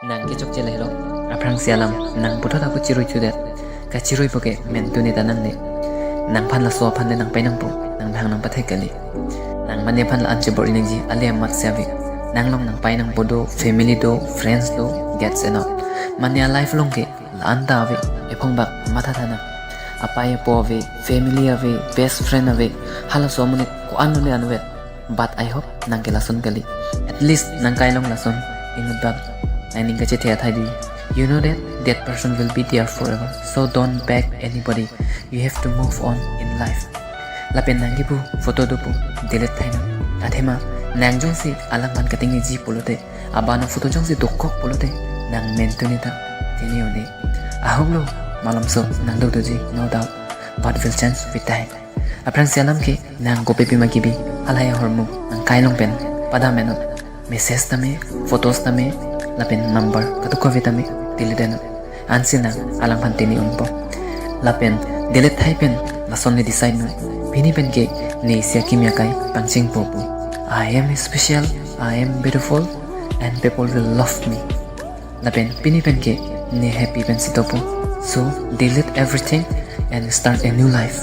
nang ke chok chele lo aprang sialam nang puto ta ku chiroi chu det ka chiroi poke men tu ni tanan ni nang phan la so phan le nang pai nang po nang bhang nang pathai kali nang mane phan la an che bor inang ji ale mat savi nang long nang pai nang podo family do friends do gets enough mane life long ke la an ta ave e phong bak matha thana apai po ave family ave best friend ave hala so mune ko an ne anwe but I hope nang ke lason kali at least nang kai long lason inut bak nang ka che thea thai di you know that person will be there forever, so don't beg anybody. You have to move on in life. Lapen nangi pu photo do pu delete thai na athema nang jong si alang man katingi ji polote abano photo jong si dokok polote nang mentuni ta tini one ahoglo malam so nang do ji no doubt but will change with time. Aprang sialam ke nang ko pepi magibi alaya hormu nang kailong pen pada menot message tame photos tame lapen number katuko vitame tiliden ansina alang pantini umpo lapen delete thai pen lason ni decide no pini pen ke ne sia kimya kai pangching popu I am special, I am beautiful and people will love me lapen pini pen ke ne happy pen sitopo so delete everything and start a new life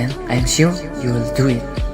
and I am sure you will do it.